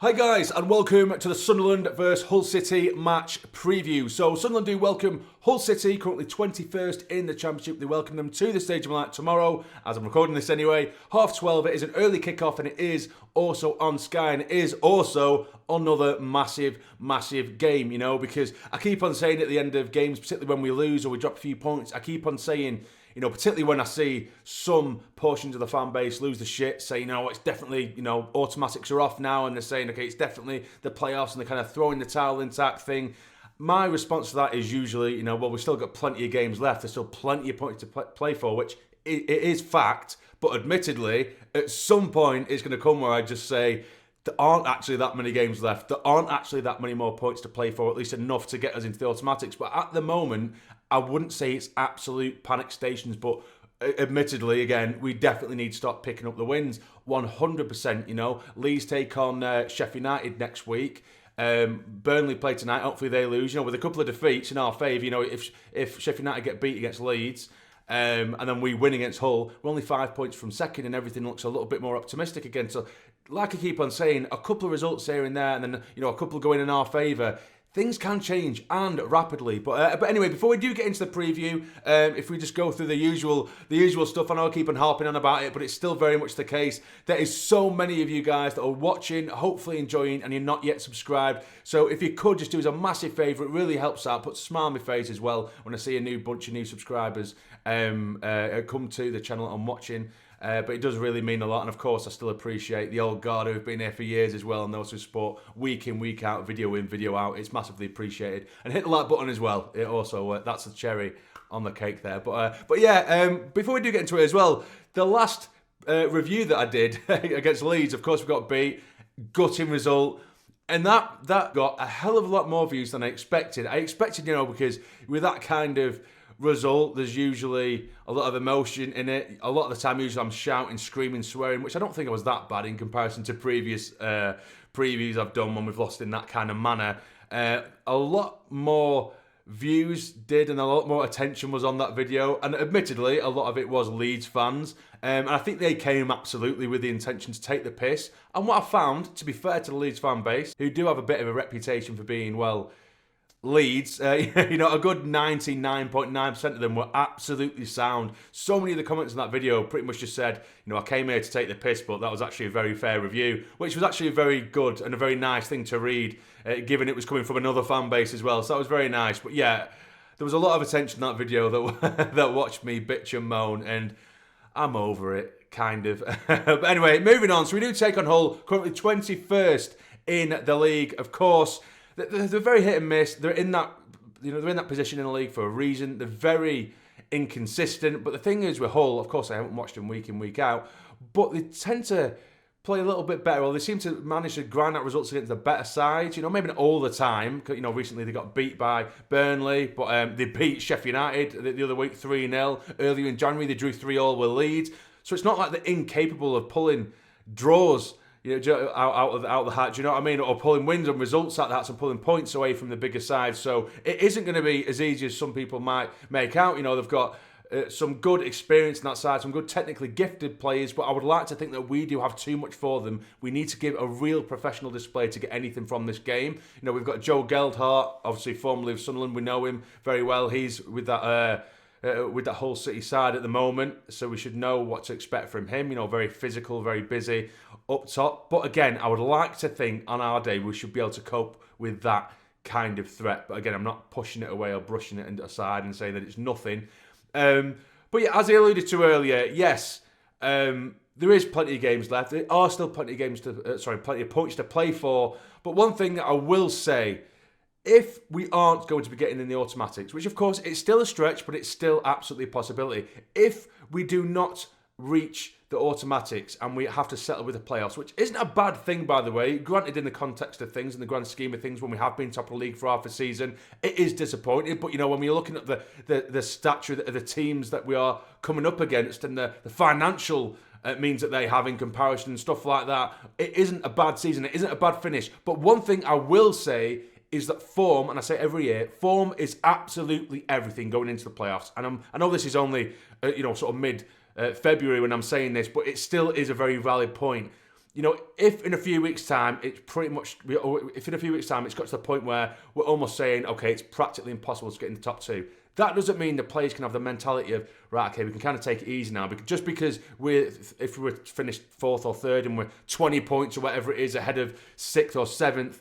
Hi guys, and welcome to the Sunderland vs Hull City match preview. So Sunderland do welcome Hull City, currently 21st in the Championship. They welcome them to the Stadium Light tomorrow, as I'm recording this anyway. 12:30, it is an early kickoff, and it is also on Sky, and it is also another massive game, you know, because I keep on saying at the end of games, particularly when we lose or we drop a few points, I keep on saying, you know, particularly when I see some portions of the fan base lose the shit, say, you know, it's definitely, you know, automatics are off now, and they're saying, okay, it's definitely the playoffs, and they're kind of throwing the towel in type thing. My response to that is usually, you know, well, we've still got plenty of games left. There's still plenty of points to play for, which it is fact. But admittedly, at some point, it's going to come where I just say, there aren't actually that many games left. There aren't actually that many more points to play for, at least enough to get us into the automatics. But at the moment, I wouldn't say it's absolute panic stations, but admittedly, again, we definitely need to start picking up the wins. 100%, you know. Leeds take on Sheffield United next week. Burnley play tonight. Hopefully they lose. You know, with a couple of defeats in our favour, you know, if Sheffield United get beat against Leeds, and then we win against Hull, we're only 5 points from second, and everything looks a little bit more optimistic again. So, like I keep on saying, a couple of results here and there, and then, you know, a couple going in our favour, things can change, and rapidly. But anyway, before we do get into the preview, if we just go through the usual stuff, I know I keep on harping on about it, but it's still very much the case. There is so many of you guys that are watching, hopefully enjoying, and you're not yet subscribed. So if you could just do us a massive favour, it really helps out. Put a smile on my face as well when I see a new bunch of new subscribers come to the channel I'm watching. But it does really mean a lot, and of course I still appreciate the old guard who've been here for years as well, and those who support week in, week out, video in, video out. It's massively appreciated. And hit the like button as well. It also that's the cherry on the cake there. But yeah, before we do get into it as well, the last review that I did against Leeds, of course we got beat, gutting result. And that got a hell of a lot more views than I expected. I expected, you know, because with that kind of result, there's usually a lot of emotion in it. A lot of the time, usually I'm shouting, screaming, swearing, which I don't think I was that bad in comparison to previous previews I've done when we've lost in that kind of manner. A lot more views did, and a lot more attention was on that video, and admittedly a lot of it was Leeds fans, and I think they came absolutely with the intention to take the piss. And what I found, to be fair to the Leeds fan base, who do have a bit of a reputation for being, well, Leeds, you know, a good 99.9% of them were absolutely sound. So many of the comments in that video pretty much just said, you know, I came here to take the piss, but that was actually a very fair review, which was actually very good and a very nice thing to read, given it was coming from another fan base as well. So that was very nice. But yeah, there was a lot of attention in that video that that watched me bitch and moan, and I'm over it, kind of. But anyway, moving on. So we do take on Hull, currently 21st in the league, of course. They're very hit and miss. They're in that, you know, they're in that position in the league for a reason. They're very inconsistent. But the thing is with Hull, of course, I haven't watched them week in, week out, but they tend to play a little bit better, or they seem to manage to grind out results against the better sides. You know, maybe not all the time. You know, recently they got beat by Burnley, but they beat Sheffield United the other week 3-0. Earlier in January, they drew 3-3 with Leeds. So it's not like they're incapable of pulling draws, you know, out of the hat, do you know what I mean? Or pulling wins and results out of the hats and pulling points away from the bigger side. So it isn't going to be as easy as some people might make out. You know, they've got some good experience on that side, some good technically gifted players, but I would like to think that we do have too much for them. We need to give a real professional display to get anything from this game. You know, we've got Joe Geldhart, obviously formerly of Sunderland. We know him very well. He's with that Hull City side at the moment, so we should know what to expect from him. You know, very physical, very busy up top. But again, I would like to think on our day we should be able to cope with that kind of threat. But again, I'm not pushing it away or brushing it aside and saying that it's nothing. But yeah, as I alluded to earlier, yes, there is plenty of games left. There are still plenty of games plenty of points to play for. But one thing that I will say, if we aren't going to be getting in the automatics, which of course it's still a stretch, but it's still absolutely a possibility. If we do not reach the automatics and we have to settle with the playoffs, which isn't a bad thing, by the way, granted in the context of things, in the grand scheme of things, when we have been top of the league for half a season, it is disappointing. But you know, when we're looking at the stature of the teams that we are coming up against and the financial means that they have in comparison and stuff like that, it isn't a bad season, it isn't a bad finish. But one thing I will say is that form, and I say every year, form is absolutely everything going into the playoffs. And I know this is only, sort of mid February when I'm saying this, but it still is a very valid point. if in a few weeks' time, it's got to the point where we're almost saying, okay, it's practically impossible to get in the top two. That doesn't mean the players can have the mentality of, right, okay, we can kind of take it easy now. Just because if we were finished 4th or 3rd and we're 20 points or whatever it is ahead of 6th or 7th,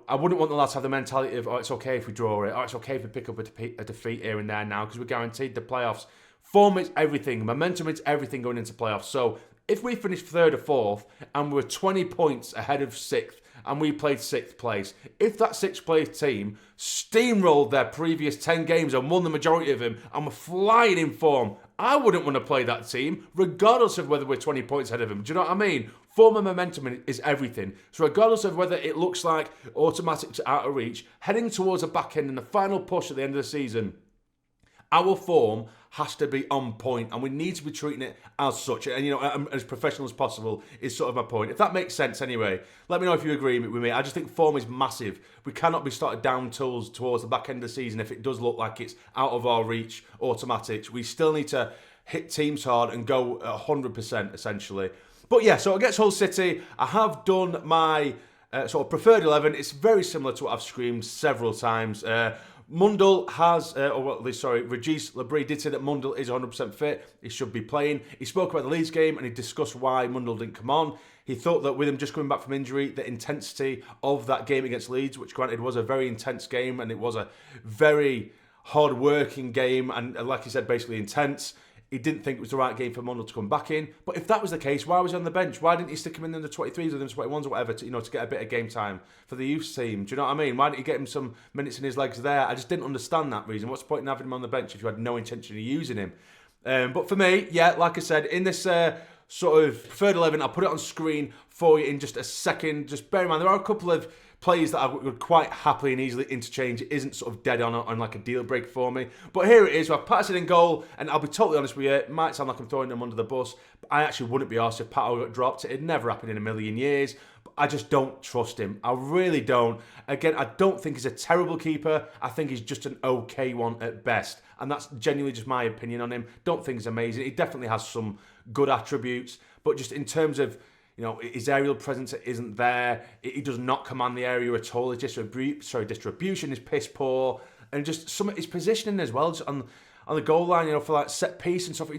I wouldn't want the lads to have the mentality of, it's okay if we draw it, it's okay if we pick up a defeat here and there now because we're guaranteed the playoffs. Form is everything. Momentum is everything going into playoffs. So if we finished 3rd or 4th and we're 20 points ahead of 6th, and we played 6th place, if that 6th place team steamrolled their previous 10 games and won the majority of them and were flying in form, I wouldn't want to play that team, regardless of whether we're 20 points ahead of them. Do you know what I mean? Form and momentum is everything. So regardless of whether it looks like automatics are out of reach, heading towards a back end and the final push at the end of the season, our form has to be on point, and we need to be treating it as such, and as professional as possible is sort of my point. If that makes sense anyway, let me know if you agree with me. I just think form is massive. We cannot be started down tools towards the back end of the season if it does look like it's out of our reach, automatics. We still need to hit teams hard and go 100% essentially. But yeah, so against Hull City, I have done my sort of preferred 11. It's very similar to what I've screamed several times. Mundle has, Regis Labrie did say that Mundle is 100% fit. He should be playing. He spoke about the Leeds game and he discussed why Mundle didn't come on. He thought that with him just coming back from injury, the intensity of that game against Leeds, which granted was a very intense game and it was a very hard-working game and like he said, basically intense. He didn't think it was the right game for Mundle to come back in. But if that was the case, why was he on the bench? Why didn't he stick him in the 23s or the 21s or whatever to get a bit of game time for the youth team? Do you know what I mean? Why didn't he get him some minutes in his legs there? I just didn't understand that reason. What's the point in having him on the bench if you had no intention of using him? But for me, yeah, like I said, in this sort of preferred 11, I'll put it on screen for you in just a second. Just bear in mind, there are a couple of players that I would quite happily and easily interchange. It isn't sort of dead on like a deal break for me. But here it is. We have Patterson in goal, and I'll be totally honest with you, it might sound like I'm throwing him under the bus, but I actually wouldn't be arsed if Pato got dropped. It'd never happen in a million years. But I just don't trust him. I really don't. Again, I don't think he's a terrible keeper. I think he's just an okay one at best. And that's genuinely just my opinion on him. Don't think he's amazing. He definitely has some good attributes. But just in terms of his aerial presence isn't there. He does not command the area at all. His distribution is piss poor, and just some of his positioning as well, just on the goal line. For like set piece and stuff.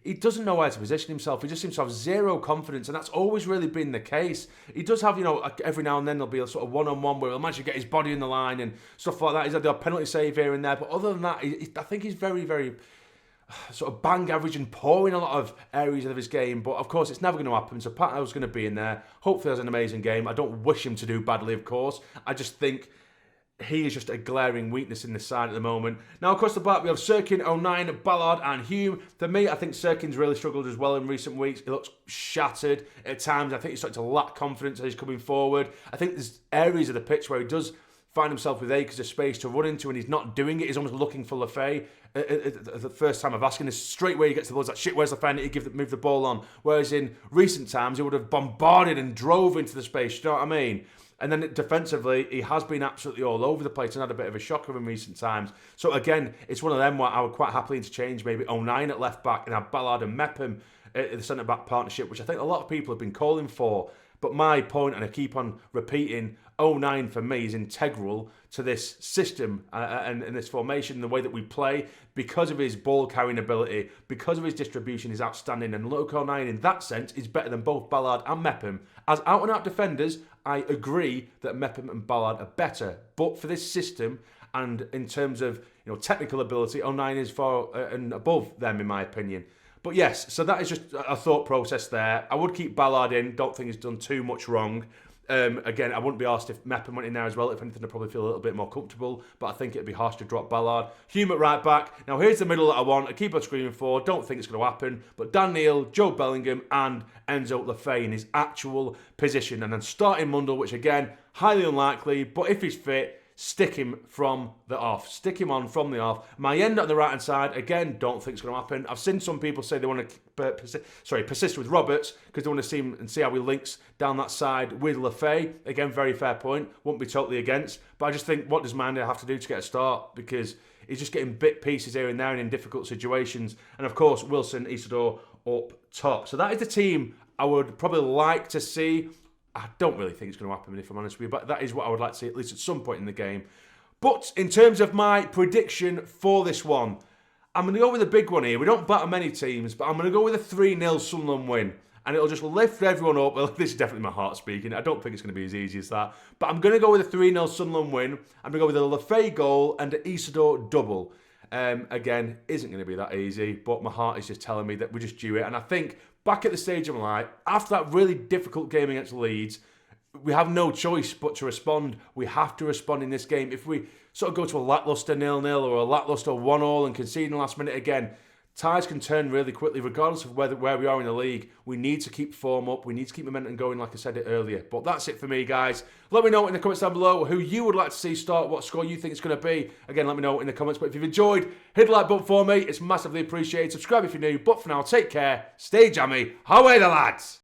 He doesn't know where to position himself. He just seems to have zero confidence, and that's always really been the case. He does have, every now and then there'll be a sort of one-on-one where he'll manage to get his body in the line and stuff like that. He's had a penalty save here and there, but other than that, I think he's very, very sort of bang average and poor in a lot of areas of his game. But of course, it's never going to happen. So Pato's going to be in there. Hopefully, has an amazing game. I don't wish him to do badly, of course. I just think he is just a glaring weakness in the side at the moment. Now, across the back, we have Sirkin, O'Nien, Ballard and Hume. For me, I think Sirkin's really struggled as well in recent weeks. He looks shattered at times. I think he's starting to lack confidence as he's coming forward. I think there's areas of the pitch where he does find himself with acres of space to run into and he's not doing it. He's almost looking for Lefay. The first time of asking this straight where he gets the ball, like, shit, where's Lefay? He move the ball on. Whereas in recent times, he would have bombarded and drove into the space. You know what I mean? And then defensively, he has been absolutely all over the place and had a bit of a shocker in recent times. So again, it's one of them where I would quite happily interchange maybe O'Nien at left back and have Ballard and Mepham at the centre back partnership, which I think a lot of people have been calling for. But my point, and I keep on repeating, 09 for me is integral to this system and this formation, the way that we play, because of his ball carrying ability, because of his distribution is outstanding. And Luke 09 in that sense is better than both Ballard and Mepham. As out and out defenders, I agree that Mepham and Ballard are better. But for this system and in terms of technical ability, 09 is far and above them in my opinion. But yes, so that is just a thought process there. I would keep Ballard in. Don't think he's done too much wrong. Again, I wouldn't be asked if Mepham went in there as well. If anything, I'd probably feel a little bit more comfortable. But I think it'd be harsh to drop Ballard. Hume at right back. Now, here's the middle that I want. I keep on screaming for. Don't think it's going to happen. But Dan Neil, Joe Bellingham, and Enzo Lefay in his actual position. And then starting Mundle, which again, highly unlikely. But if he's fit, stick him from the off. Stick him on from the off. Mayenda on the right-hand side, again, don't think it's going to happen. I've seen some people say they want to persist with Roberts because they want to see him and see how he links down that side with Lefay. Again, very fair point. Won't be totally against. But I just think, what does Mayenda have to do to get a start? Because he's just getting bit pieces here and there and in difficult situations. And of course, Wilson, Isidore up top. So that is the team I would probably like to see. I don't really think it's going to happen, if I'm honest with you, but that is what I would like to see at least at some point in the game. But in terms of my prediction for this one, I'm going to go with a big one here. We don't batter many teams, but I'm going to go with a 3-0 Sunderland win. And it'll just lift everyone up. Well, this is definitely my heart speaking. I don't think it's going to be as easy as that. But I'm going to go with a 3-0 Sunderland win. I'm going to go with a Lafay goal and an Isidore double. Again, isn't going to be that easy, but my heart is just telling me that we're just due it. And I think back at the stage of my life, after that really difficult game against Leeds, we have no choice but to respond. We have to respond in this game. If we sort of go to a lacklustre 0-0 or a lacklustre 1-1 and concede in the last minute again, ties can turn really quickly, regardless of where we are in the league. We need to keep form up. We need to keep momentum going, like I said it earlier. But that's it for me, guys. Let me know in the comments down below who you would like to see start, what score you think it's going to be. Again, let me know in the comments. But if you've enjoyed, hit the like button for me. It's massively appreciated. Subscribe if you're new. But for now, take care. Stay jammy. Away the lads!